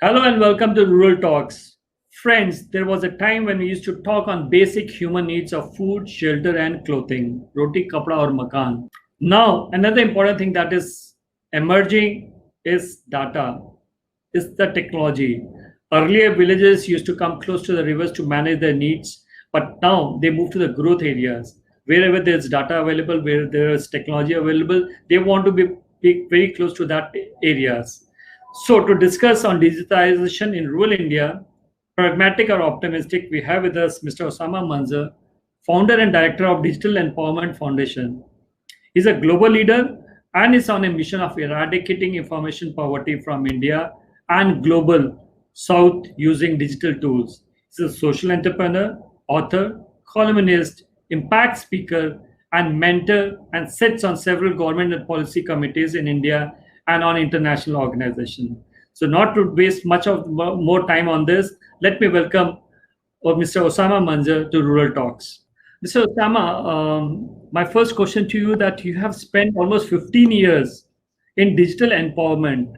Hello and welcome to Rural Talks. Friends, there was a time when we used to talk on basic human needs of food, shelter, and clothing, roti, kapda, or makan. Now, another important thing that is emerging is data, is the technology. Earlier, villages used to come close to the rivers to manage their needs, but now they move to the growth areas. Wherever there's data available, where there's technology available, they want to be very close to that areas. So, to discuss on digitization in rural India, pragmatic or optimistic, we have with us Mr. Osama Manzar, founder and director of Digital Empowerment Foundation. He's a global leader and is on a mission of eradicating information poverty from India and global south using digital tools. He's a social entrepreneur, author, columnist, impact speaker, and mentor, and sits on several government and policy committees in India and on international organizations. So, not to waste much of more time on this, let me welcome Mr. Osama Manzar to Rural Talks. Mr. Osama, my first question to you that you have spent almost 15 years in digital empowerment.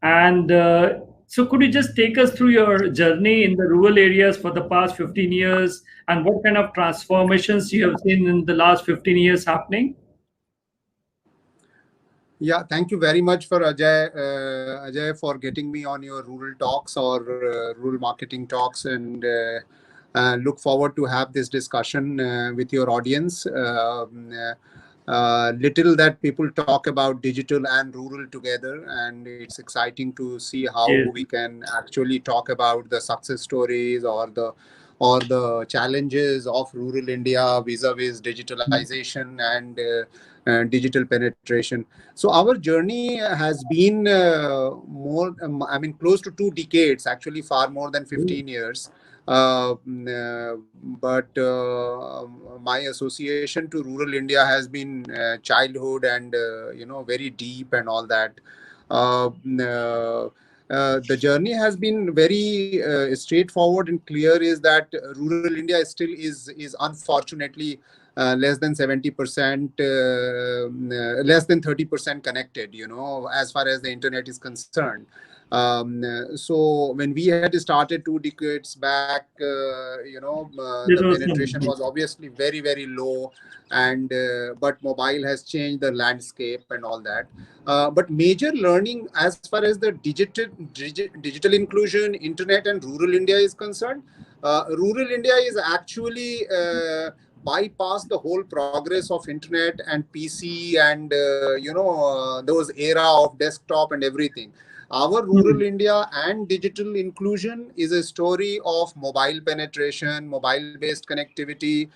And so could you just take us through your journey in the rural areas for the past 15 years and what kind of transformations you have seen in the last 15 years happening? Yeah, thank you very much for Ajay for getting me on your rural talks or rural marketing talks, and look forward to have this discussion with your audience. Little that people talk about digital and rural together, and it's exciting to see how Yes. we can actually talk about the success stories or the challenges of rural India vis-a-vis digitalization and digital penetration. So our journey has been close to 2 decades, actually far more than 15 years. But my association to rural India has been childhood and very deep and all that. The journey has been very straightforward and clear. Is that rural India still is unfortunately less than 70%, less than 30% connected, as far as the internet is concerned. So when we had started 2 decades back, This the was penetration was obviously very, very low, and but mobile has changed the landscape and all that. But major learning as far as the digital inclusion, internet, and rural India is concerned, rural India is actually bypass the whole progress of internet and PC and those era of desktop and everything. Our rural India and digital inclusion is a story of mobile penetration, mobile-based connectivity,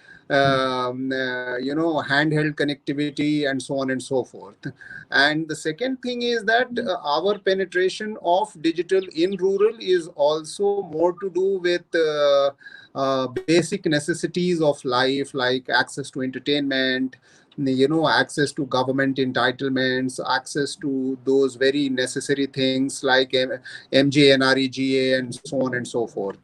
handheld connectivity, and so on and so forth. And the second thing is that our penetration of digital in rural is also more to do with basic necessities of life, like access to entertainment, access to government entitlements, access to those very necessary things like MJNREGA and so on and so forth.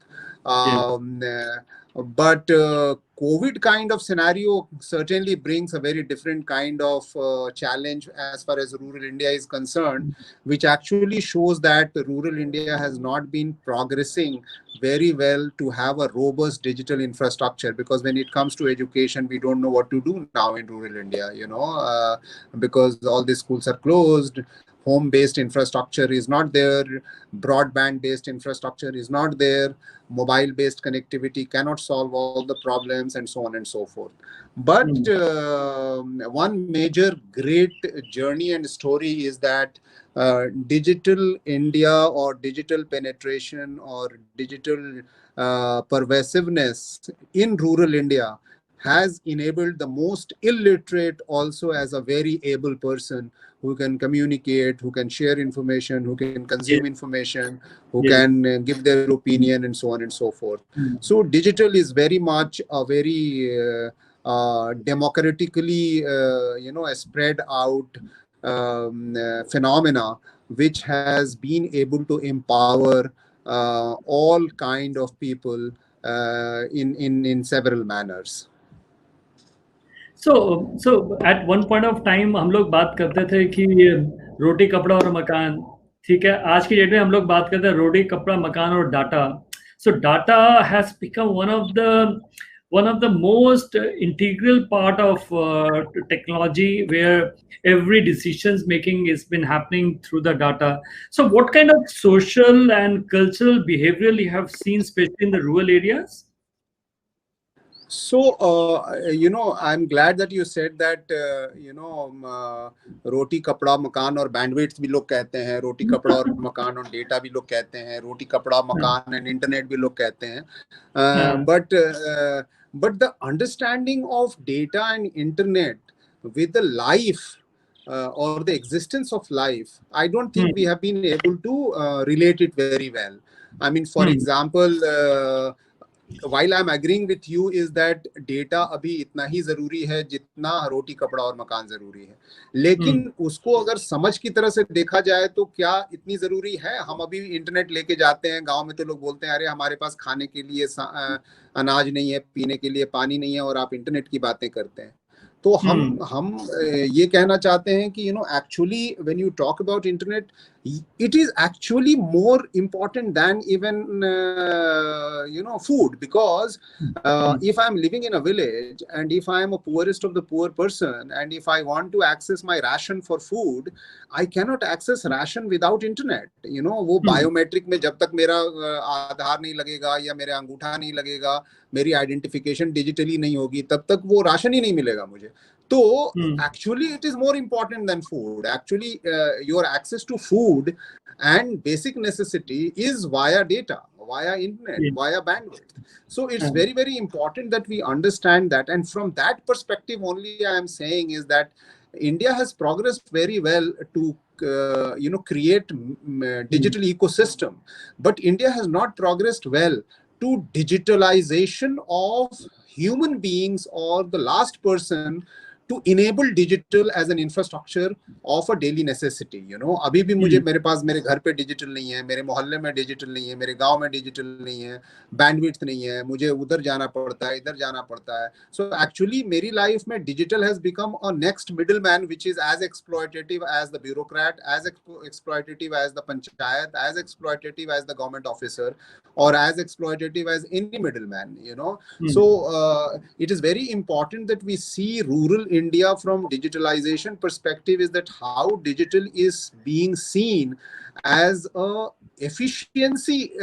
But COVID kind of scenario certainly brings a very different kind of challenge as far as rural India is concerned, which actually shows that rural India has not been progressing very well to have a robust digital infrastructure. Because when it comes to education, we don't know what to do now in rural India, because all the schools are closed. Home-based infrastructure is not there, broadband-based infrastructure is not there, mobile-based connectivity cannot solve all the problems, and so on and so forth. But one major great journey and story is that digital India or digital penetration or digital pervasiveness in rural India has enabled the most illiterate also as a very able person who can communicate, who can share information, who can consume information, who can give their opinion, and so on and so forth. So digital is very much a very democratically, a spread out phenomena, which has been able to empower all kind of people in several manners. So at one point of time हम लोग बात करते थे कि रोटी कपड़ा और मकान ठीक है, आज की डेट में हम लोग बात करते हैं रोटी कपड़ा मकान और data. So data has become one of the most integral part of technology, where every decisions making has been happening through the data. So what kind of social and cultural behavioral you have seen, especially in the rural areas? So, I'm glad that you said that, रोटी कपड़ा मकान और bandwidth भी लोग कहते हैं, रोटी कपड़ा और मकान और डेटा भी लोग कहते हैं, रोटी कपड़ा मकान एंड इंटरनेट भी लोग कहते हैं. But the understanding of data and internet with the life or the existence of life, I don't think we have been able to relate it very well. I mean, for example, while I'm agreeing with you is that data अभी इतना ही जरूरी है जितना रोटी कपड़ा और मकान जरूरी है, लेकिन उसको अगर समझ की तरह से देखा जाए तो क्या इतनी जरूरी है? हम अभी इंटरनेट लेके जाते हैं गांव में तो लोग बोलते हैं अरे हमारे पास खाने के लिए अनाज नहीं है, पीने के लिए पानी नहीं है, और आप इंटरनेट की बातें करते हैं. तो हम ये कहना चाहते हैं कि actually when you talk about internet, it is actually more important than even food, because if I'm living in a village and if I'm a poorest of the poor person and if I want to access my ration for food, I cannot access ration without internet. वो biometric में जब तक मेरा आधार नहीं लगेगा या मेरा अंगूठा नहीं लगेगा, मेरी आइडेंटिफिकेशन डिजिटली नहीं होगी, तब तक वो राशन ही नहीं मिलेगा मुझे. तो actually it is more important than food. Actually your access to food and basic necessity is via data, via internet, via bandwidth. So it's very, very important that we understand that. And from that perspective only I am saying is that India has progressed very well to create digital ecosystem, but India has not progressed well to digitalization of human beings or the last person to enable digital as an infrastructure of a daily necessity. अभी भी मेरे पास मेरे घर पे digital नहीं है, मेरे मोहल्ले में डिजिटल नहीं है, मेरे गांव में डिजिटल नहीं है, बैंडविड्थ नहीं है, मुझे उधर जाना पड़ता है, इधर जाना पड़ता है. So actually मेरी लाइफ में digital has become a next middleman which is as exploitative as the bureaucrat, as exploitative as the panchayat, as exploitative as the government officer, or as exploitative as any middleman. So it is very important that we see rural India from digitalization perspective, is that how digital is being seen as a efficiency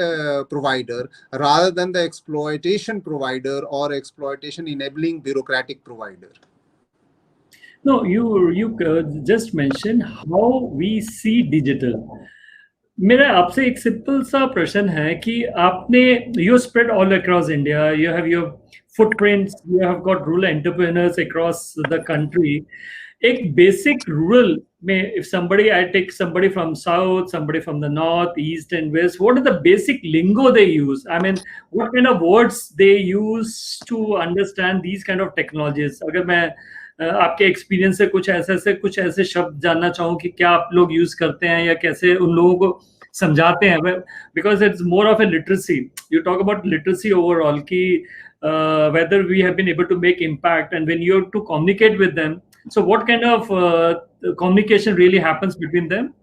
provider rather than the exploitation provider or exploitation enabling bureaucratic provider. No, you just mentioned how we see digital. मेरा आपसे एक simple सा प्रश्न है कि आपने you spread all across India, you have your footprints, you have got rural entrepreneurs across the country. एक basic rural में, if somebody, I take somebody from south, somebody from the north, east and west, what are the basic lingo they use? I mean, what kind of words they use to understand these kind of technologies? अगर मैं आपके experience से कुछ ऐसे शब्द जानना चाहूँ कि क्या आप लोग यूज करते हैं या कैसे उन लोगों को समझाते हैं, because it's more of A literacy. You talk about literacy overall कि whether we have been able to make impact, and when you have to communicate with them, so what kind of communication really happens between them?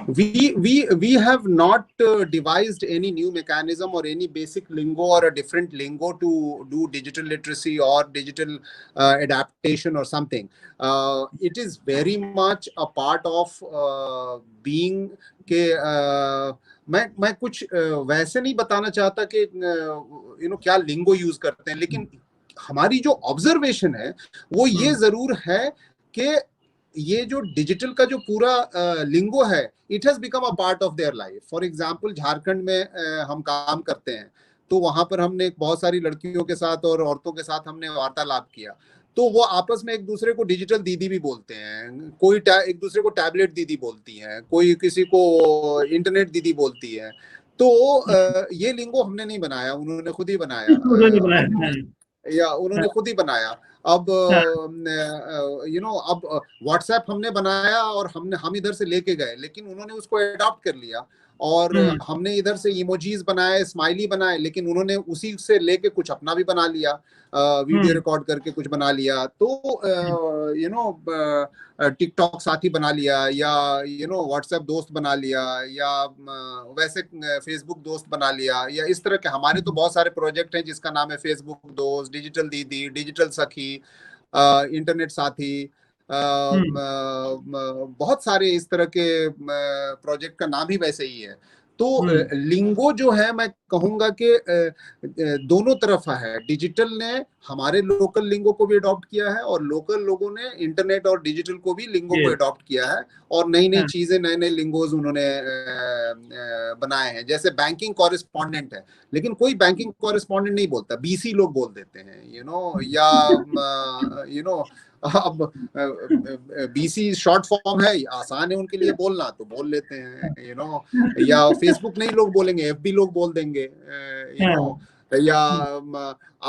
We have not devised any new mechanism or any basic lingo or a different lingo to do digital literacy or digital adaptation or something. It is very much a part of being के मैं कुछ वैसे नहीं बताना चाहता कि क्या लिंगो use करते हैं, लेकिन हमारी जो ऑब्जर्वेशन है वो ये जरूर है कि ये जो डिजिटल का जो पूरा लिंगो है, it has become a part of their life. For example Jharkhand में हम काम करते हैं, तो वहां पर हमने बहुत सारी लड़कियों के साथ और औरतों के साथ हमने वार्तालाप किया, तो वो आपस में एक दूसरे को डिजिटल दीदी भी बोलते हैं, कोई एक दूसरे को टैबलेट दीदी बोलती है, कोई किसी को इंटरनेट दीदी बोलती है. तो ये लिंगो हमने नहीं बनाया, उन्होंने खुद ही बनाया, या उन्होंने खुद ही बनाया. अब अब व्हाट्सएप हमने बनाया और हम इधर से लेके गए, लेकिन उन्होंने उसको अडॉप्ट कर लिया. और हमने इधर से इमोजीज बनाए, स्माइली बनाए, लेकिन उन्होंने उसी से लेके कुछ अपना भी बना लिया, वीडियो रिकॉर्ड करके कुछ बना लिया, तो टिकटॉक साथी बना लिया, या व्हाट्सएप दोस्त बना लिया, या वैसे फेसबुक दोस्त बना लिया, या इस तरह के हमारे तो बहुत सारे प्रोजेक्ट हैं जिसका नाम है फेसबुक दोस्त, डिजिटल दीदी, डिजिटल सखी, इंटरनेट साथी, बहुत सारे इस तरह के प्रोजेक्ट का नाम ही वैसे ही है। तो लिंगो जो है, मैं कहूंगा कि दोनों तरफ है। डिजिटल ने हमारे लोकल लिंगो को भी अडॉप्ट किया है, और लोकल लोगों ने इंटरनेट और डिजिटल को भी लिंगो को अडॉप्ट किया है, और नई नई चीजें, नए नए लिंगोज उन्होंने बनाए हैं। जैसे बैंकिंग कॉरेस्पॉन्डेंट है, लेकिन कोई बैंकिंग कॉरेस्पॉन्डेंट नहीं बोलता, बीसी लोग बोल देते हैं, या अब बीसी शॉर्ट फॉर्म है, आसान है उनके लिए बोलना, तो बोल लेते हैं, या फेसबुक नहीं लोग बोलेंगे, एफबी लोग बोल देंगे, या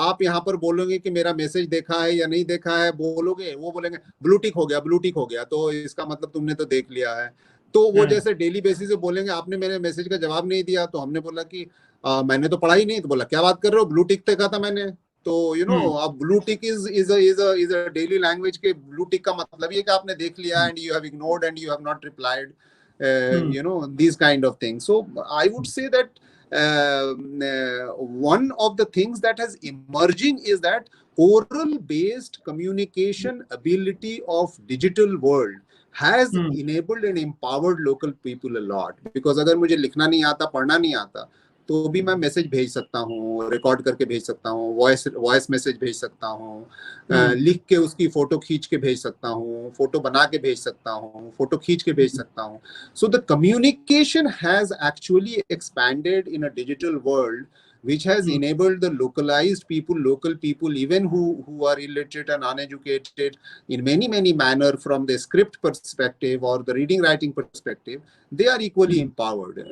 आप यहाँ पर बोलोगे कि मेरा मैसेज देखा है या नहीं देखा है, बोलोगे, वो बोलेंगे ब्लू टिक हो गया, ब्लू टिक हो गया, तो इसका मतलब तुमने तो देख लिया है। तो वो जैसे डेली बेसिस पे बोलेंगे, आपने मेरे मैसेज का जवाब नहीं दिया, तो हमने बोला कि मैंने तो पढ़ा ही नहीं, तो बोला क्या बात कर रहे हो, ब्लू टिक देखा था मैंने। तो अब blue tick is a daily language के ब्लू टिक का मतलब ये कि आपने देख लिया, and you have ignored and you have not replied, these kind of things. So I would say that one of the things that has emerging is that oral based communication ability of digital world has enabled and empowered local people a lot, because अगर मुझे लिखना नहीं आता, पढ़ना नहीं आता, तो भी मैं मैसेज भेज सकता हूँ, रिकॉर्ड करके भेज सकता हूँ, वॉइस मैसेज भेज सकता हूँ, लिख के उसकी फोटो खींच के भेज सकता हूँ, फोटो बना के भेज सकता हूँ, फोटो खींच के भेज सकता हूँ। So the communication has actually expanded in a digital world, which has enabled the local people, even who are illiterate and uneducated in many manner, from the script perspective or the reading writing perspective, they are equally empowered.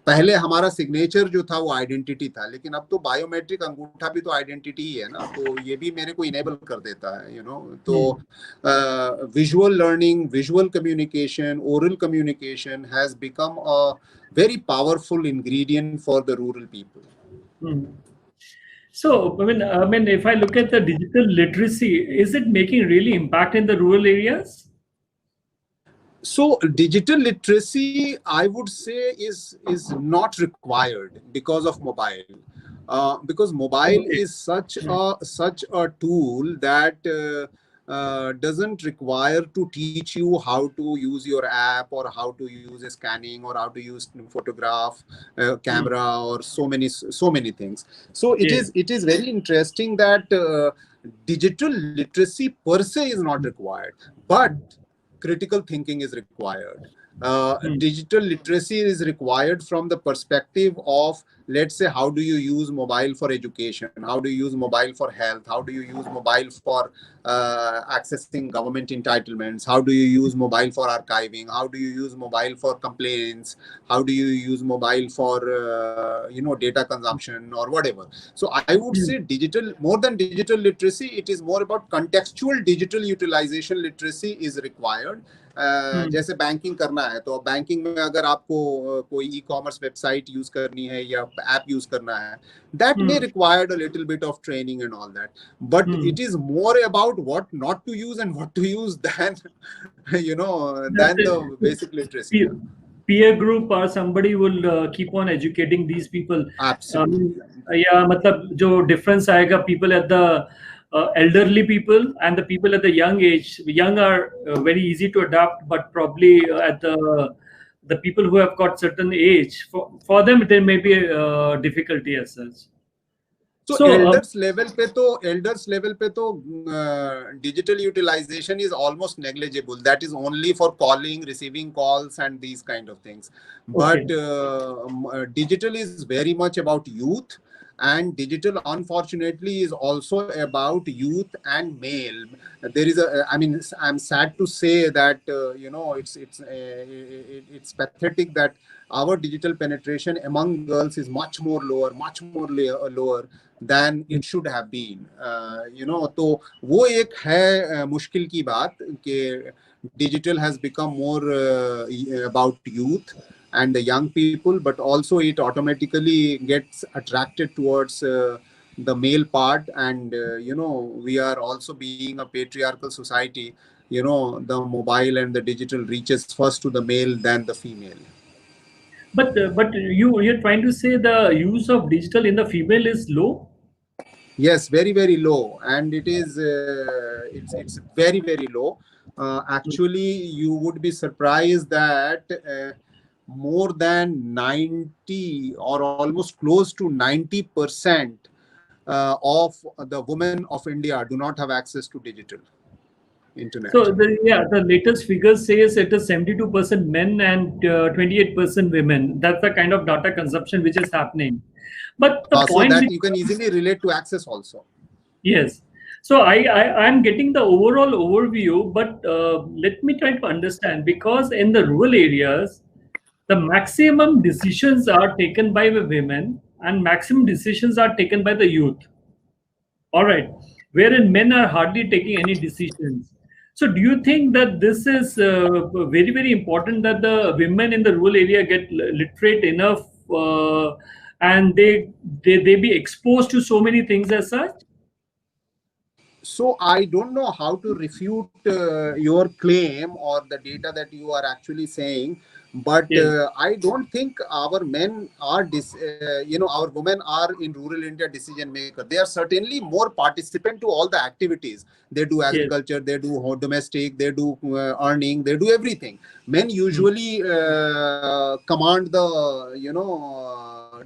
पहले हमारा signature जो था वो identity था, लेकिन अब तो biometric अंगूठा भी तो आइडेंटिटी ही है ना, तो ये भी मेरे को इनेबल कर देता है, तो visual learning, visual communication, oral communication has become a very powerful ingredient for the rural people. So, I mean, if I look at the digital literacy, is it making really impact in the rural areas? So, digital literacy, I would say, is not required because of mobile. Because mobile is such a tool that doesn't require to teach you how to use your app, or how to use a scanning, or how to use photograph, camera, or so many things. So it is very interesting that digital literacy per se is not required, but critical thinking is required. Digital literacy is required from the perspective of, let's say, how do you use mobile for education, how do you use mobile for health, how do you use mobile for accessing government entitlements, how do you use mobile for archiving, how do you use mobile for complaints, how do you use mobile for data consumption or whatever. So I would say more than digital literacy, it is more about contextual digital utilization literacy is required. जैसे banking करना है, तो banking में अगर आपको कोई e commerce website use करनी है या ऐप यूज करना है, that may require a little bit of training and all that, but it is more about what not to use and what to use than than the basic literacy. Peer group or somebody will keep on educating these people. Absolutely. मतलब जो difference आएगा, people at the elderly people and the people at the young age. Young are very easy to adapt, but probably at the people who have got certain age, for them there may be a difficulty as such. So elders level पे तो digital utilization is almost negligible. That is only for calling, receiving calls, and these kind of things. But digital is very much about youth. And digital, unfortunately, is also about youth and male. There is I'm sad to say that it's pathetic that our digital penetration among girls is much more lower than it should have been. तो वो एक है मुश्किल की बात कि digital has become more about youth. and the young people, but also it automatically gets attracted towards the male part. And we are also being a patriarchal society. The mobile and the digital reaches first to the male than the female. But you're trying to say the use of digital in the female is low? Yes, very very low, and it is it's very very low. Actually, you would be surprised that more than 90 or almost close to 90% of the women of India do not have access to digital internet. So the latest figure says it is 72% men and 28% women. That's the kind of data consumption which is happening. But the So point that which, you can easily relate to access also. yes. So I'm getting the overall overview, but let me try to understand, because in the rural areas, the maximum decisions are taken by the women and maximum decisions are taken by the youth. All right, wherein men are hardly taking any decisions. So, do you think that this is very, very important that the women in the rural area get literate enough and they be exposed to so many things as such? So I don't know how to refute your claim or the data that you are actually saying, but Yes, I don't think our men are, our women are in rural India decision maker. They are certainly more participant to all the activities. They do yes, agriculture, they do domestic, they do earning, they do everything. Men mm, usually command the,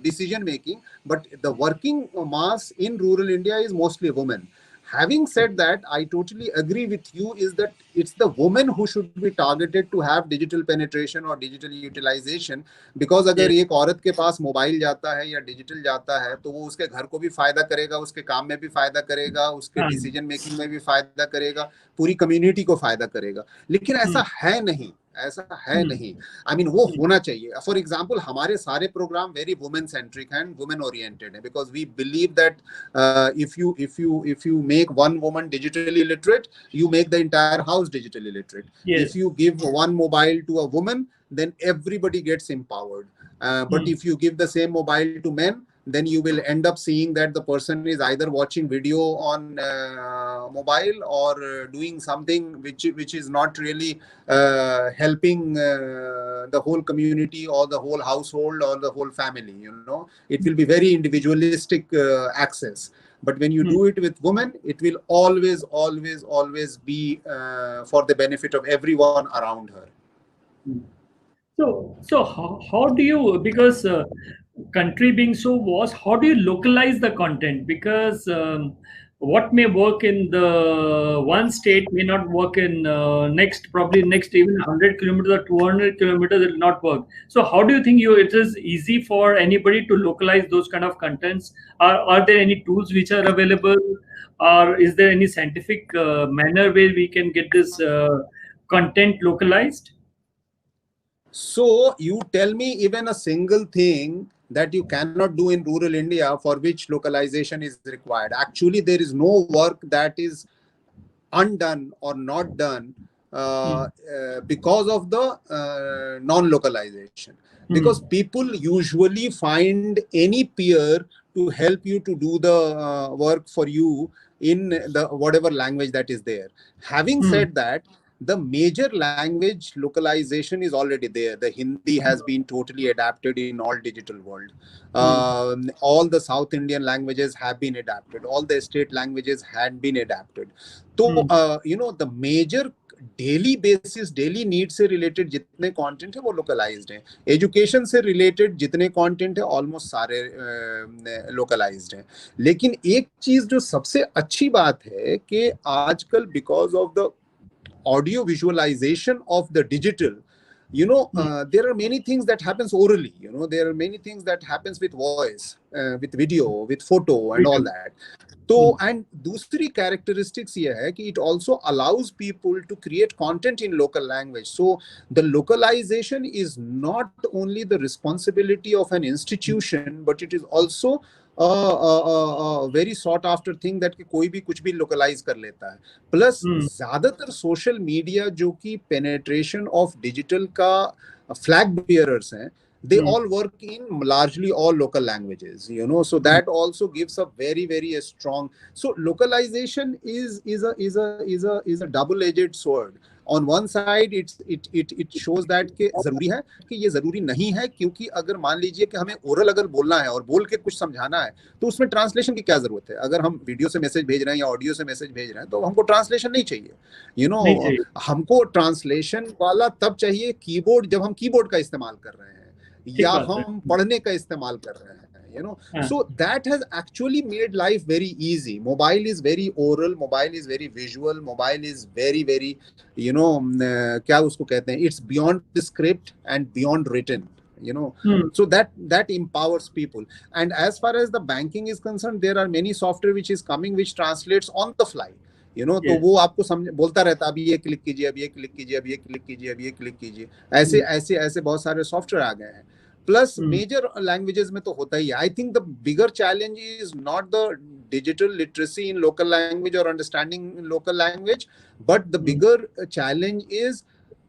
decision making, but the working mass in rural India is mostly women. Having said that, I totally agree with you is that it's the woman who should be targeted to have digital penetration or digital utilization. Because अगर yes, एक औरत के पास mobile जाता है या digital जाता है तो वो उसके घर को भी फायदा करेगा, उसके काम में भी फायदा करेगा, उसके um, डिसीजन मेकिंग में भी फायदा करेगा, पूरी कम्युनिटी को फायदा करेगा. लेकिन ऐसा mm, है नहीं, ऐसा है mm, नहीं. आई मीन वो mm, होना चाहिए. फॉर एग्जाम्पल हमारे सारे program very women centric and women oriented है, because we believe that if you make one woman digitally literate, you make the entire house digitally literate. yes, If you give one mobile to a woman, then everybody gets empowered. But mm, if you give the same mobile to men, then you will end up seeing that the person is either watching video on mobile or doing something which is not really helping the whole community or the whole household or the whole family. It will be very individualistic access. But when you mm, do it with women, it will always always always be for the benefit of everyone around her. mm. So how do you, because country being so vast, how do you localize the content? Because what may work in the one state may not work in probably next even 100 kilometers or 200 kilometers, it will not work. So how do you think it is easy for anybody to localize those kind of contents? Are there any tools which are available? Or is there any scientific manner where we can get this content localized? So you tell me even a single thing that you cannot do in rural India for which localization is required. Actually, there is no work that is undone or not done Hmm. because of the non-localization. Because Hmm. people usually find any peer to help you to do the work for you in the whatever language that is there. Having Hmm. said that, the major language localization is already there. The Hindi has been totally adapted in all digital world. Hmm. All the South Indian languages have been adapted. All the state languages had been adapted. तो Hmm. the major daily basis daily need से related जितने content है वो localised हैं. Education से related जितने content है almost सारे लोकलाइज्ड हैं. लेकिन एक चीज जो सबसे अच्छी बात है कि आजकल because of the audio visualization of the digital, Hmm. there are many things that happens orally. There are many things that happens with voice, with video, with photo and all Video. that. तो Hmm. and दूसरी characteristics ये है कि it also allows people to create content in local language. So the localization is not only the responsibility of an institution, but it is also very sought after thing that कि कोई भी कुछ भी localise कर लेता है. Plus Hmm. ज्यादातर social media जो कि पेनेट्रेशन ऑफ डिजिटल का flag bearers हैं, they Hmm. all work in largely all local languages, you know, so that also gives a very strong. So localization is a double edged sword. On one side it shows that कि जरूरी है, कि ये जरूरी नहीं है, क्योंकि अगर मान लीजिए कि हमें ओरल अगर बोलना है और बोल के कुछ समझाना है, तो उसमें ट्रांसलेशन की क्या जरूरत है? अगर हम वीडियो से मैसेज भेज रहे हैं या ऑडियो से मैसेज भेज रहे हैं, तो हमको ट्रांसलेशन नहीं चाहिए, यू नो। नहीं चाहिए। हमको ट्रांसलेशन वाला तब चाहिए कीबोर्ड, जब हम कीबोर्ड का इस्तेमाल कर रहे हैं ठीक या बात है। हम पढ़ने का इस्तेमाल कर रहे हैं, you know. हाँ। So that has actually made life very easy. Mobile is very oral, mobile is very visual, mobile is very you know, क्या उसको कहते हैं, it's beyond the script and beyond written, you know. So that empowers people. And as far as the banking is concerned, there are many software which is coming which translates on the fly, you know. तो वो आपको समझ बोलता रहता है, अभी ये click कीजिए, अभी ये क्लिक कीजिए, अभी ये क्लिक कीजिए, अभी ये क्लिक कीजिए, ऐसे बहुत सारे सॉफ्टवेयर आ गए हैं। प्लस मेजर लैंग्वेजेस में तो होता ही है। I think the bigger challenge is not the digital literacy in local language or understanding in local language, but the bigger challenge is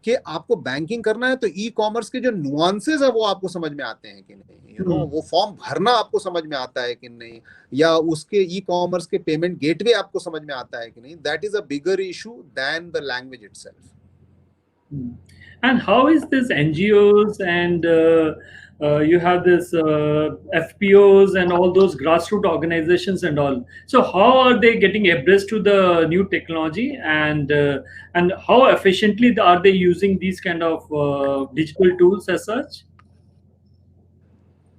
कि आपको बैंकिंग करना है तो ई कॉमर्स के जो नुआंसेस है वो आपको समझ में आते हैं कि नहीं, यू नो, वो फॉर्म भरना आपको समझ में आता है कि नहीं, या उसके ई कॉमर्स के पेमेंट गेटवे आपको समझ में आता है कि नहीं। That is a bigger issue than the language itself. And how is this NGOs and you have this FPOs and all those grassroots organizations and all? So how are they getting abreast to the new technology, and how efficiently are they using these kind of digital tools as such?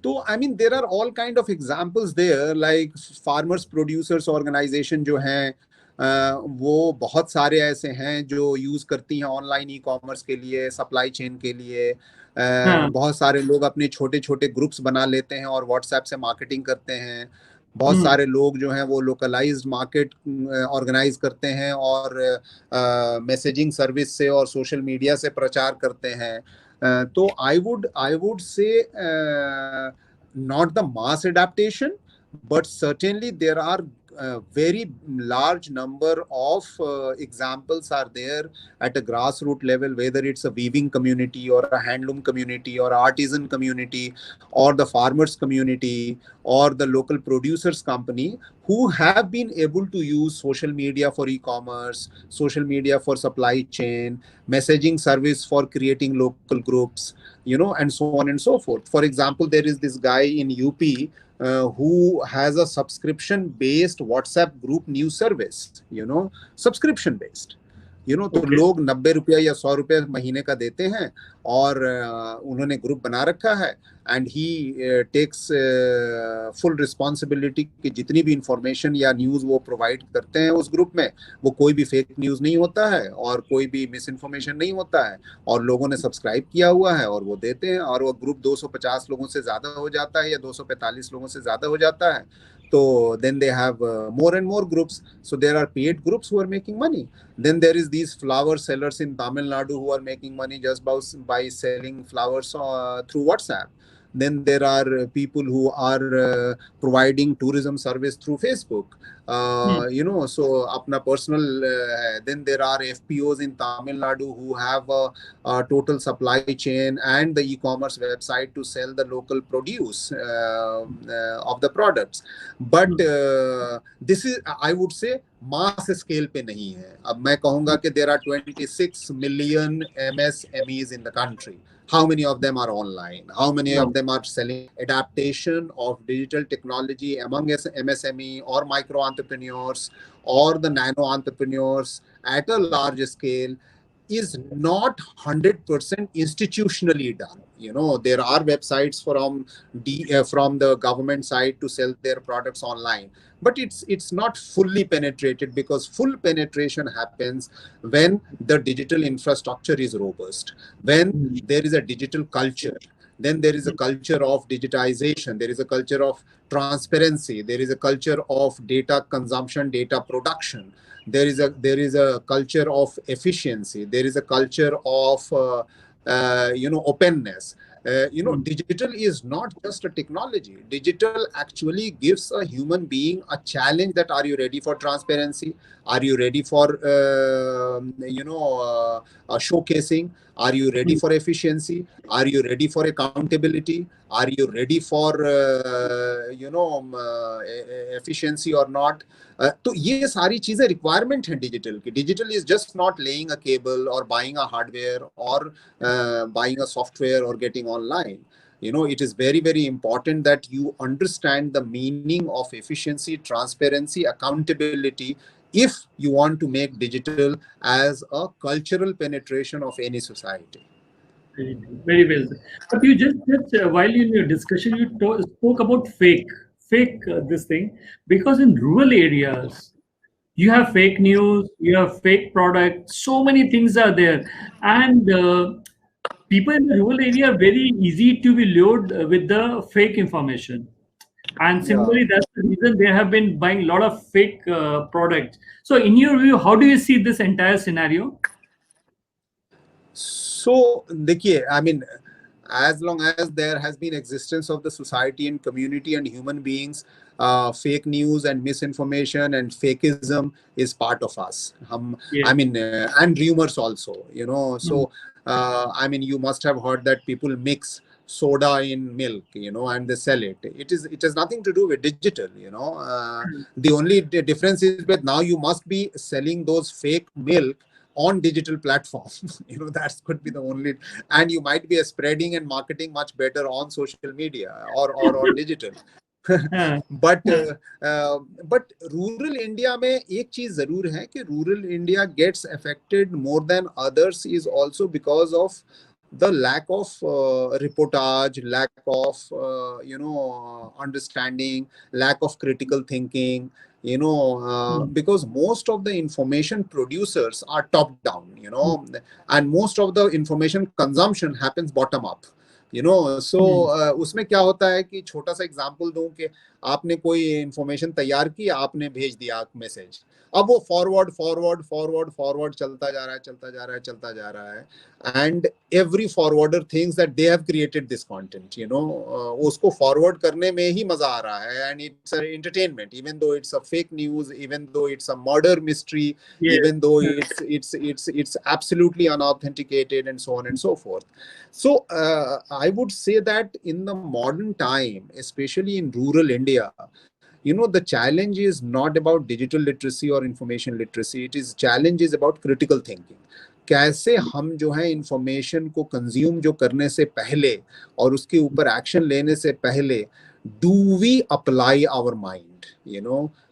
तो I mean there are all kind of examples there, like farmers producers organisation जो हैं, वो बहुत सारे ऐसे हैं जो use करती हैं ऑनलाइन ई कॉमर्स के लिए, सप्लाई चेन के लिए। बहुत सारे लोग अपने छोटे छोटे ग्रुप्स बना लेते हैं और व्हाट्सएप से मार्केटिंग करते हैं। बहुत सारे लोग जो हैं वो लोकलाइज्ड मार्केट ऑर्गेनाइज करते हैं और मैसेजिंग सर्विस से और सोशल मीडिया से प्रचार करते हैं। तो I would say not the mass adaptation, but certainly there are very large number of examples are there at a grassroots level, whether it's a weaving community or a handloom community or artisan community or the farmers community or the local producers company, who have been able to use social media for e-commerce, social media for supply chain, messaging service for creating local groups, you know, and so on and so forth. For example, there is this guy in UP who has a subscription based WhatsApp group news service, you know, subscription based, you know. तो लोग 90 रुपया या 100 रुपये महीने का देते हैं और उन्होंने ग्रुप बना रखा है, and he takes full responsibility कि जितनी भी इंफॉर्मेशन या न्यूज़ वो प्रोवाइड करते हैं उस ग्रुप में, वो कोई भी फेक न्यूज़ नहीं होता है और कोई भी मिस इन्फॉर्मेशन नहीं होता है, और लोगों ने सब्सक्राइब किया हुआ है और वो देते हैं, और वो ग्रुप 250 लोगों से ज़्यादा हो जाता है या 245 लोगों से ज़्यादा हो जाता है। So then they have more and more groups. So there are paid groups who are making money. Then there is these flower sellers in Tamil Nadu who are making money just by selling flowers through WhatsApp. Then there are people who are providing tourism service through Facebook. You know, so apna personal. Then there are FPOs in Tamil Nadu who have a total supply chain and the e-commerce website to sell the local produce of the products. But this is, I would say, mass scale पे नहीं है। अब मैं कहूँगा कि there are 26 million MSMEs in the country. How many of them are online? How many of them are selling? Adaptation of digital technology among MSME or micro entrepreneurs or the nano entrepreneurs at a large scale is not 100% institutionally done. You know, there are websites from the government side to sell their products online, but it's not fully penetrated, because full penetration happens when the digital infrastructure is robust, when there is a digital culture. Then there is a culture of digitization, there is a culture of transparency, there is a culture of data consumption, data production, there is a culture of efficiency, there is a culture of you know, openness. You know, digital is not just a technology. Digital actually gives a human being a challenge that, are you ready for transparency? Are you ready for showcasing? Are you ready for efficiency? Are you ready for accountability? Are you ready for efficiency or not? तो ये सारी चीजें requirement है digital की. Digital is just not laying a cable और buying a hardware और buying a software or getting online. It is very, very important that you understand the meaning of efficiency, transparency, accountability, if you want to make digital as a cultural penetration of any society. Very true. Very well said. But you just while in your discussion, you spoke about fake this thing, because in rural areas, you have fake news, you have fake products, so many things are there, and people in the rural area are very easy to be lured with the fake information. And Yeah. similarly, that's the reason they have been buying a lot of fake products. So, in your view, how do you see this entire scenario? So, देखिए, I mean, as long as there has been existence of the society and community and human beings, fake news and misinformation and fakeism is part of us. Yes. I mean, and rumors also, So, I mean, you must have heard that people mix soda in milk, and they sell it. It has nothing to do with digital, The only difference is that now you must be selling those fake milk on digital platforms. That could be the only, and you might be spreading and marketing much better on social media or on digital. but rural India में एक चीज जरूर है कि rural India gets affected more than others is also because of the lack of reportage, lack of understanding, lack of critical thinking, because most of the information producers are top down, and most of the information consumption happens bottom up, so उसमें क्या होता है कि छोटा सा example दूं कि आपने कोई इंफॉर्मेशन तैयार की, आपने भेज दिया मैसेज, अब वो फॉरवर्ड फॉरवर्ड फॉरवर्ड फॉरवर्ड चलता जा रहा है, चलता जा रहा है, चलता जा रहा है, and every forwarder thinks that they have created this content, उसको फॉरवर्ड करने में ही मजा आ रहा है, and it's entertainment, even though it's a fake news, even though it's a murder mystery, even though it's absolutely unauthenticated, and so on and so forth. So I would say that in the modern time, especially in rural India, the challenge is not about digital literacy or information literacy. Challenge is about critical thinking. कैसे हम जो है information को consume जो करने से पहले और उसके ऊपर एक्शन लेने से पहले, do we apply our mind,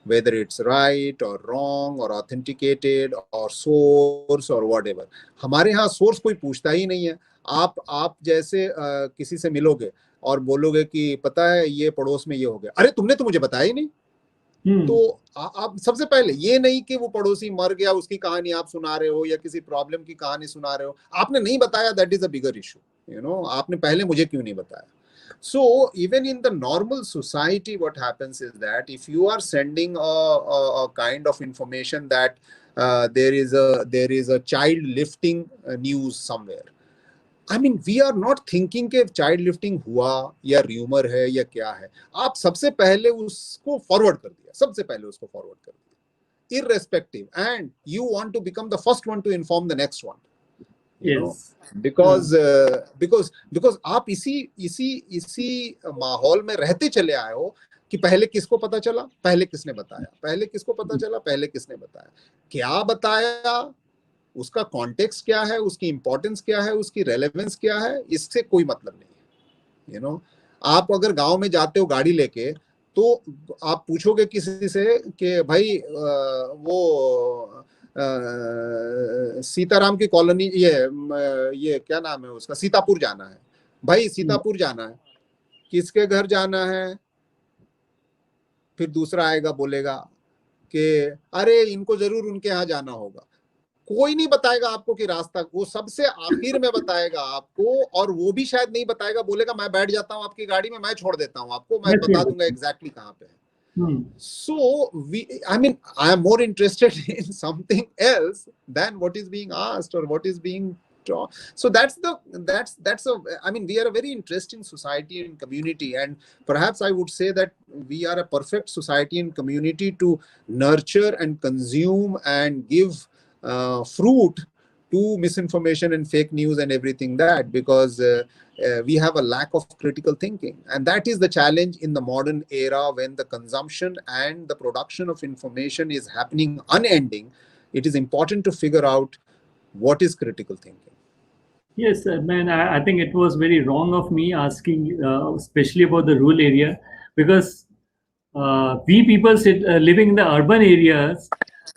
whether it's right or wrong or authenticated or source or whatever. हमारे यहाँ सोर्स कोई पूछता ही नहीं है. आप जैसे किसी से मिलोगे और बोलोगे कि पता है ये पड़ोस में ये हो गया, अरे तुमने तो मुझे बताया ही नहीं. तो आप सबसे पहले ये नहीं कि वो पड़ोसी मर गया उसकी कहानी आप सुना रहे हो या किसी प्रॉब्लम की कहानी सुना रहे हो, आपने नहीं बताया, that is a bigger issue. आपने पहले मुझे क्यों नहीं बताया. So even in the normal society, what happens is that if you are sending a kind of information that there is a child lifting news somewhere, I mean, we are not thinking कि child lifting हुआ या rumour है या क्या है. आप सबसे पहले उसको फॉरवर्ड कर दिया, सबसे पहले उसको फॉरवर्ड कर दिया, irrespective, and you want to become the first one to inform the next one. Because आप इसी माहौल में रहते चले आए हो कि पहले किसको पता चला, पहले किसने बताया, पहले किसको पता चला, पहले किसने बताया, क्या बताया, उसका कॉन्टेक्स्ट क्या है, उसकी इंपॉर्टेंस क्या है, उसकी रेलेवेंस क्या है, इससे कोई मतलब नहीं है. आप अगर गांव में जाते हो गाड़ी लेके, तो आप पूछोगे किसी से कि भाई वो सीताराम की कॉलोनी, ये क्या नाम है उसका, सीतापुर जाना है, भाई सीतापुर जाना है, किसके घर जाना है. फिर दूसरा आएगा बोलेगा कि अरे इनको जरूर उनके यहाँ जाना होगा. कोई नहीं बताएगा आपको कि रास्ता, वो सबसे आखिर में बताएगा आपको, और वो भी शायद नहीं बताएगा, बोलेगा मैं बैठ जाता हूँ आपकी गाड़ी में, मैं छोड़ देता हूँ आपको, मैं बता दूंगा एग्जैक्टली कहाँ पे है. So I am more interested in something else than what is being asked or what is being So that's a, I mean, we are a very interesting society and community, and perhaps I would say that we are a perfect society and community to nurture and consume and give fruit to misinformation and fake news and everything that, because we have a lack of critical thinking, and that is the challenge in the modern era when the consumption and the production of information is happening unending. It is important to figure out what is critical thinking. Yes, man, I think it was very wrong of me asking, especially about the rural area, because we people living in the urban areas,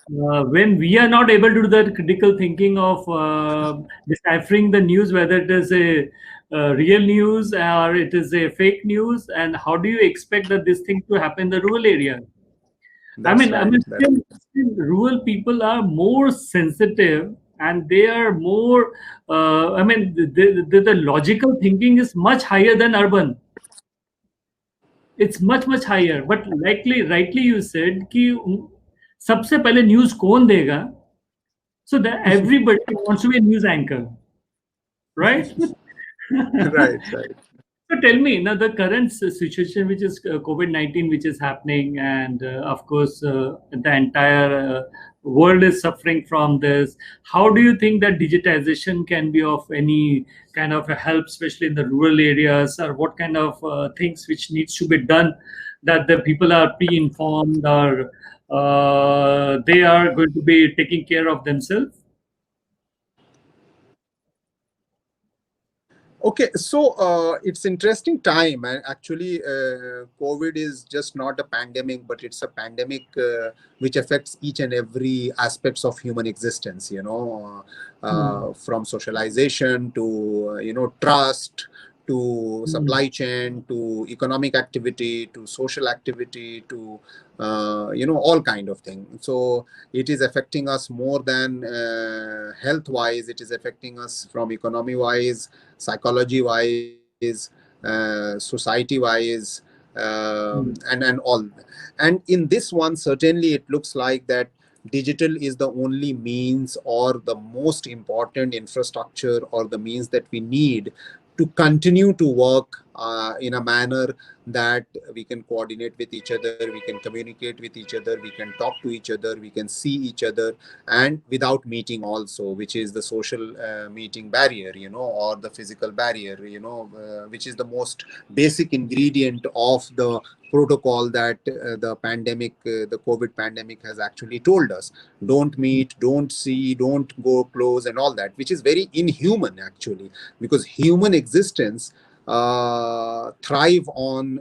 when we are not able to do that critical thinking of deciphering the news, whether it is a real news or it is a fake news, and how do you expect that this thing to happen in the rural area? That's right. Still, rural people are more sensitive and they are more. The logical thinking is much higher than urban. It's much higher. But rightly you said कि सबसे पहले news कौन देगा? So that everybody wants to be a news anchor, right? Right, right. So tell me now the current situation, which is COVID-19, which is happening, and of course the entire world is suffering from this. How do you think that digitization can be of any kind of a help, especially in the rural areas, or what kind of things which needs to be done that the people are pre-informed or they are going to be taking care of themselves? Okay, so it's interesting time, and actually, COVID is just not a pandemic, but it's a pandemic which affects each and every aspects of human existence. From socialization to trust, to supply chain, to economic activity, to social activity, to all kind of things. So it is affecting us more than health wise. It is affecting us from economy wise, psychology wise, society wise, and all. And in this one, certainly it looks like that digital is the only means or the most important infrastructure or the means that we need to continue to work in a manner that we can coordinate with each other, we can communicate with each other, we can talk to each other, we can see each other, and without meeting also, which is the social meeting barrier, or the physical barrier, which is the most basic ingredient of the protocol that the COVID pandemic has actually told us. Don't meet, don't see, don't go close, and all that, which is very inhuman actually, because human existence thrive on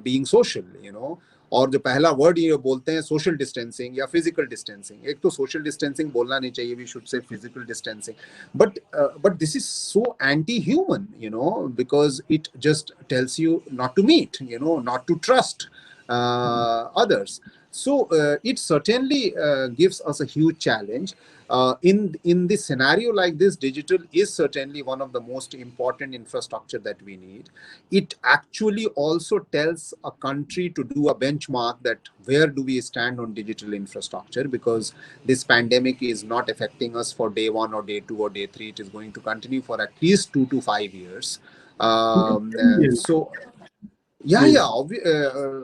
being social, और जो पहला word ये बोलते हैं social distancing या physical distancing, एक तो social distancing बोलना नहीं चाहिए, we should say physical distancing, but this is so anti-human, because it just tells you not to meet, not to trust others. So it certainly gives us a huge challenge. In this scenario like this, digital is certainly one of the most important infrastructure that we need. It actually also tells a country to do a benchmark that where do we stand on digital infrastructure, because this pandemic is not affecting us for day 1 or day 2 or day 3. It is going to continue for at least 2 to 5 years. So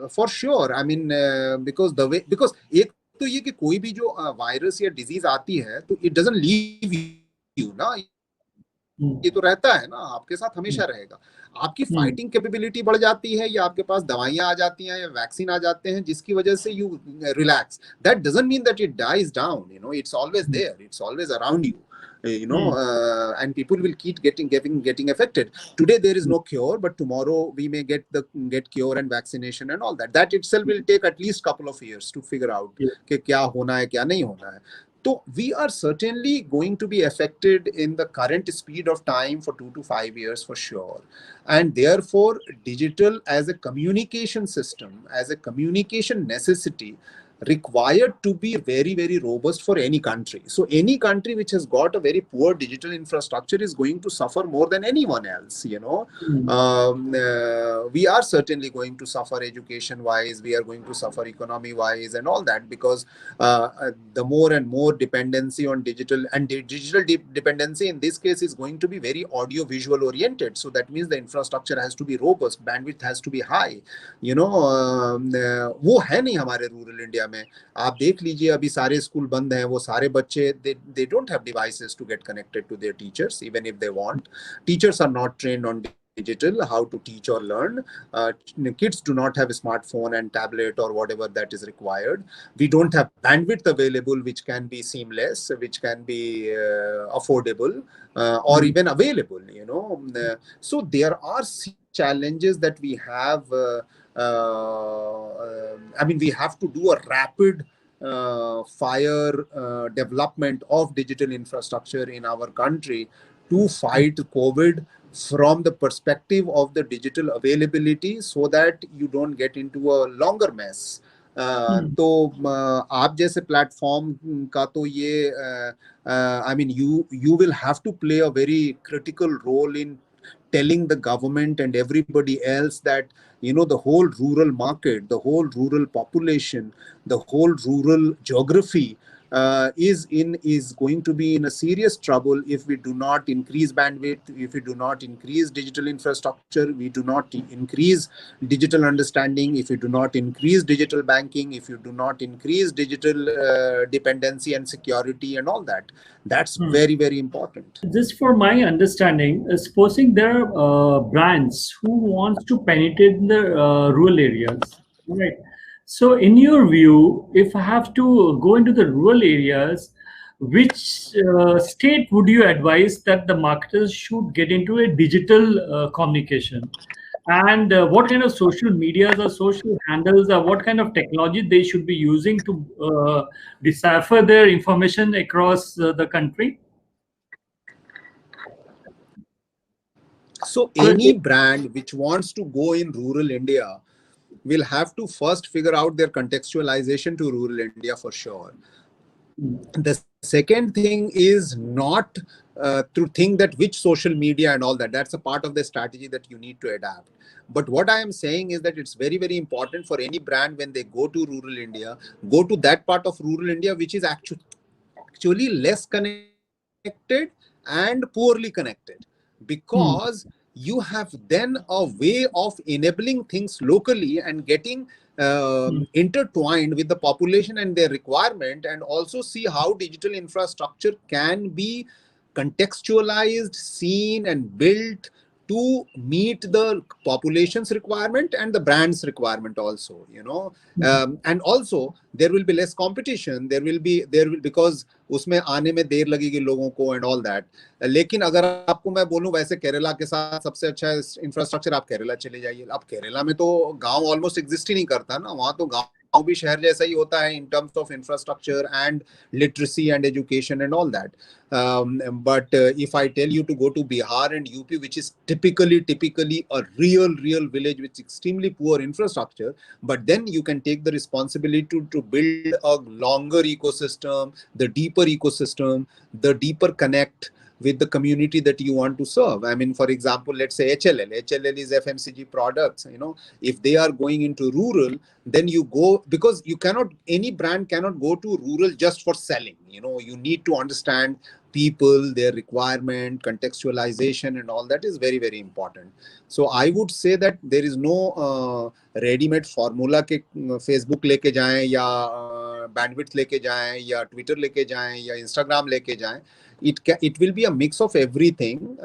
for sure. I mean, because एक तो ये कि कोई भी जो virus या disease आती है तो इट डजंट लीव यू ना, ये तो रहता है ना, आपके साथ हमेशा रहेगा. आपकी फाइटिंग कैपेबिलिटी बढ़ जाती है, या आपके पास दवाइयां आ जाती हैं या वैक्सीन आ जाते हैं जिसकी वजह से you relax. That doesn't mean that it dies down. It's always there, it's always around you. And people will keep getting affected. Today there is no cure, but tomorrow we may get cure and vaccination and all that. That itself will take at least couple of years to figure out कि क्या होना है क्या नहीं होना है. So we are certainly going to be affected in the current speed of time for 2 to 5 years for sure. And therefore, digital as a communication system, as a communication necessity, required to be very, very robust for any country. So any country which has got a very poor digital infrastructure is going to suffer more than anyone else, you know. We are certainly going to suffer education wise, we are going to suffer economy wise and all that, because the more and more dependency on digital, and digital dependency in this case is going to be very audio visual oriented. So that means the infrastructure has to be robust, bandwidth has to be high, you know. वो है नहीं हमारे rural India में. आप देख लीजिए अभी सारे स्कूल बंद हैं, वो सारे बच्चे they don't have devices to get connected to their teachers even if they want. Teachers are not trained on digital, how to teach or learn. Kids do not have a smartphone and tablet or whatever that is required. We don't have bandwidth available which can be seamless, which can be affordable or even available, you know. So there are challenges that we have. I mean, we have to do a rapid fire development of digital infrastructure in our country to fight COVID from the perspective of the digital availability, so that you don't get into a longer mess. तो आप जैसे platform का तो ये I mean, you will have to play a very critical role in telling the government and everybody else that, you know, the whole rural market, the whole rural population, the whole rural geography is going to be in a serious trouble if we do not increase bandwidth, if we do not increase digital infrastructure, we do not increase digital understanding, if we do not increase digital banking, if you do not increase digital dependency and security and all that. That's very, very important. Just for my understanding, supposing there are brands who wants to penetrate the rural areas, right? So in your view, if I have to go into the rural areas, which state would you advise that the marketers should get into a digital communication? And what kind of social medias or social handles or what kind of technology they should be using to decipher their information across the country? So any brand which wants to go in rural India will have to first figure out their contextualization to rural India for sure. The second thing is not to think that which social media and all that. That's a part of the strategy that you need to adapt. But what I am saying is that it's very, very important for any brand when they go to rural India, go to that part of rural India which is actually less connected and poorly connected, because you have then a way of enabling things locally and getting intertwined with the population and their requirement, and also see how digital infrastructure can be contextualized, seen and built to meet the population's requirement and the brand's requirement also, you know. And also there will be less competition, there will because उसमें आने में देर लगेगी लोगों को and all that. लेकिन अगर आपको मैं बोलूं वैसे केरला के साथ सबसे अच्छा इंफ्रास्ट्रक्चर, आप केरला चले जाइए. अब केरला में तो गांव ऑलमोस्ट एग्जिस्ट ही नहीं करता ना, वहां तो गांव भी शहर जैसा ही होता है in terms of infrastructure and literacy and education and all that. But if I tell you to go to Bihar and UP, which is typically a real village with extremely poor infrastructure, but then you can take the responsibility to build a longer ecosystem, the deeper ecosystem, the deeper connect with the community that you want to serve. I mean, for example, let's say HLL is FMCG products, you know. If they are going into rural, then you go, because you cannot, any brand cannot go to rural just for selling, you know. You need to understand people, their requirement, contextualization and all that is very, very important. So I would say that there is no ready-made formula के Facebook लेके जाएं या bandwidth लेके जाएं या Twitter लेके जाएं या Instagram लेके जाएं. It will be a mix of everything,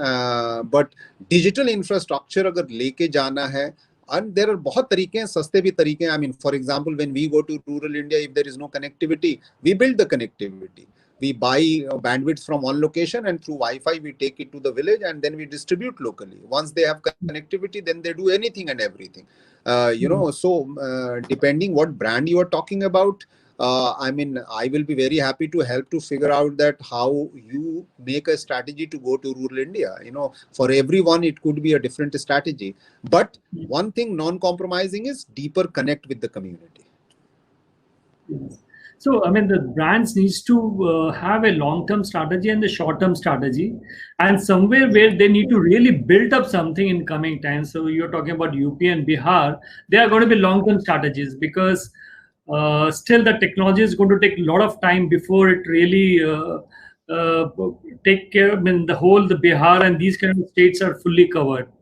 but digital infrastructure अगर लेके जाना है, and there are बहुत तरीके हैं, सस्ते भी तरीके हैं. I mean, for example, when we go to rural India, if there is no connectivity, we build the connectivity. We buy bandwidth from one location and through Wi-Fi we take it to the village and then we distribute locally. Once they have connectivity, then they do anything and everything. You know, so depending what brand you are talking about, I mean, I will be very happy to help to figure out that how you make a strategy to go to rural India. You know, for everyone, it could be a different strategy. But one thing non-compromising is deeper connect with the community. Yes. So, I mean, the brands needs to have a long-term strategy and the short-term strategy, and somewhere where they need to really build up something in coming times. So, you're talking about UP and Bihar. They are going to be long-term strategies because still the technology is going to take a lot of time before it really uh, take care. I mean, the Bihar and these kind of states are fully covered.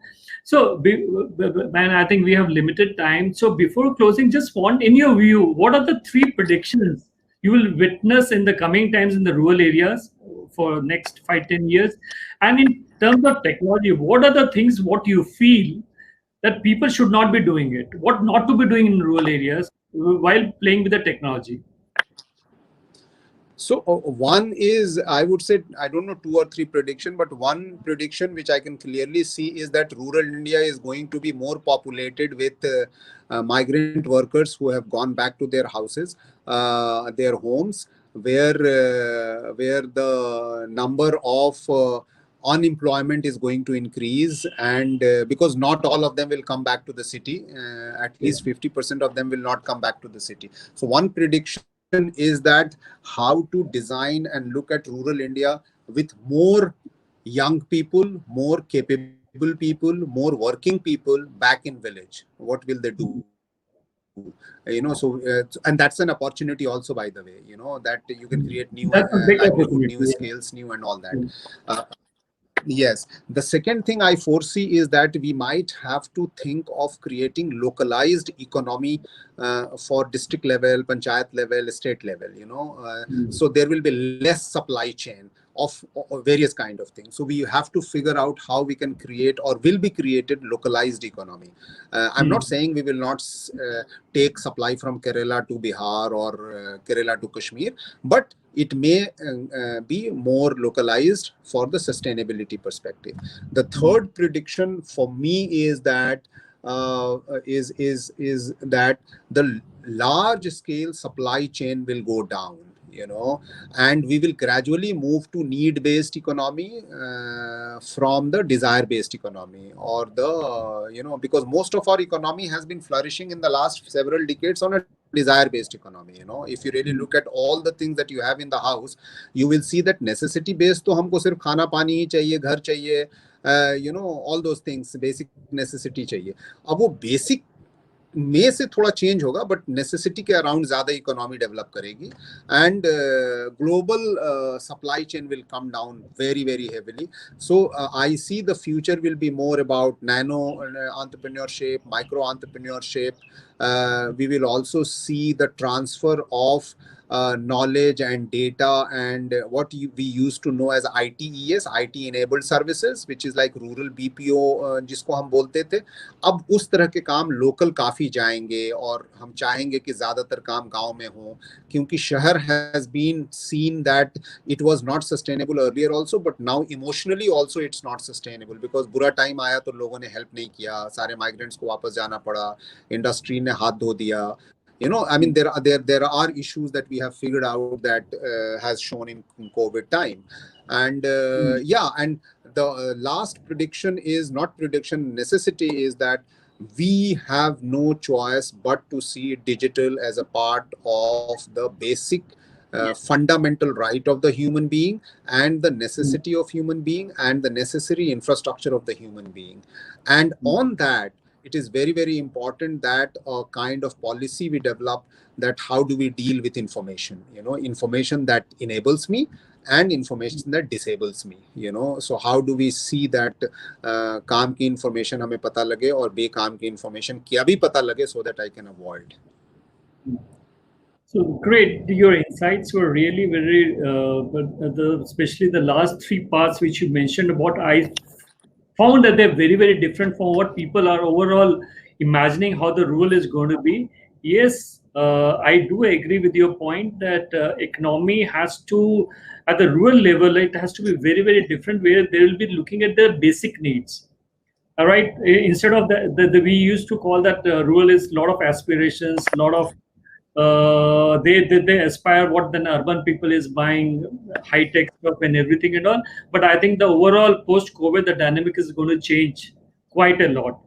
So, man, I think we have limited time. So, before closing, just want, in your view, what are the three predictions you will witness in the coming times in the rural areas for next 5, 10 years? And in terms of technology, what are the things what you feel that people should not be doing it? What not to be doing in rural areas while playing with the technology? So one is, I would say, I don't know, two or three prediction, but one prediction which I can clearly see is that rural India is going to be more populated with migrant workers who have gone back to their houses, their homes, where the number of unemployment is going to increase, and because not all of them will come back to the city, at Yeah. least 50% of them will not come back to the city. So one prediction is that how to design and look at rural India with more young people, more capable people, more working people back in village. What will they do? And that's an opportunity also, by the way, that you can create new That's a big livelihood, opportunity. new skills, new and all that. uh, Yes. The second thing I foresee is that we might have to think of creating localized economy for district level, panchayat level, state level, Mm. so there will be less supply chain of various kind of things. So we have to figure out how we can create or will be created localized economy. I'm not Mm. saying we will not take supply from Kerala to Bihar or Kerala to Kashmir, but it may be more localized for the sustainability perspective. The third prediction for me is that is that the large scale supply chain will go down, and we will gradually move to need based economy from the desire based economy, or the because most of our economy has been flourishing in the last several decades on a desire based economy. If you really look at all the things that you have in the house, you will see that necessity based to humko sirf khana pani hi chahiye, ghar chahiye, all those things, basic necessity chahiye. अब वो basic में से थोड़ा change होगा, but necessity के around ज्यादा economy develop करेगी, and global supply chain will come down very very heavily. So I see the future will be more about nano entrepreneurship, micro entrepreneurship. We will also see the transfer of knowledge and data, and what we used to know as ITES, IT enabled services, which is like rural BPO, जिसको हम बोलते थे. अब उस तरह के काम local काफी जाएंगे, और हम चाहेंगे कि ज्यादातर काम गांव में हो, क्योंकि शहर has been seen that it was not sustainable earlier also, but now emotionally also it's not sustainable, because बुरा टाइम आया तो लोगों ने हेल्प नहीं किया, सारे माइग्रेंट्स को वापस जाना पड़ा, इंडस्ट्री ने हाथ धो दिया. I mean, there are issues that we have figured out that has shown in COVID time. And yeah, and the last prediction is not prediction, necessity is that we have no choice but to see digital as a part of the basic fundamental right of the human being, and the necessity of human being, and the necessary infrastructure of the human being. And on that, it is very very important that a kind of policy we develop, that how do we deal with information, information that enables me and information that disables me. So how do we see that काम की information हमें पता लगे और बेकाम की information क्या भी पता लगे, so that I can avoid. So great! Your insights were really very, especially the last three parts which you mentioned about. I found that they're very very different from what people are overall imagining how the rule is going to be. Yes, I do agree with your point that economy has to, at the rural level, it has to be very very different, where they will be looking at their basic needs. All right, instead of we used to call that rural is a lot of aspirations, a lot of they aspire what the urban people is buying, high tech stuff and everything and all. But I think the overall post COVID, the dynamic is going to change quite a lot.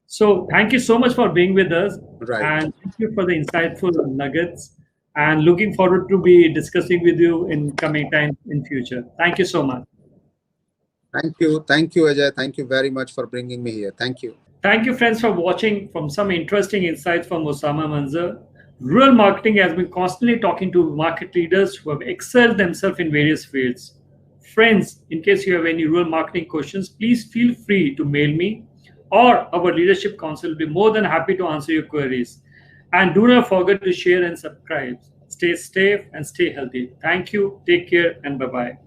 So thank you so much for being with us, Right. and thank you for the insightful nuggets. and looking forward to be discussing with you in coming time in future. Thank you so much. Thank you, Ajay. Thank you very much for bringing me here. Thank you. Thank you, friends, for watching. From some interesting insights from Osama Manzar. Rural marketing has been constantly talking to market leaders who have excelled themselves in various fields. Friends, in case you have any rural marketing questions, please feel free to mail me, or our leadership council will be more than happy to answer your queries. And do not forget to share and subscribe. Stay safe and stay healthy. Thank you, take care, and bye-bye.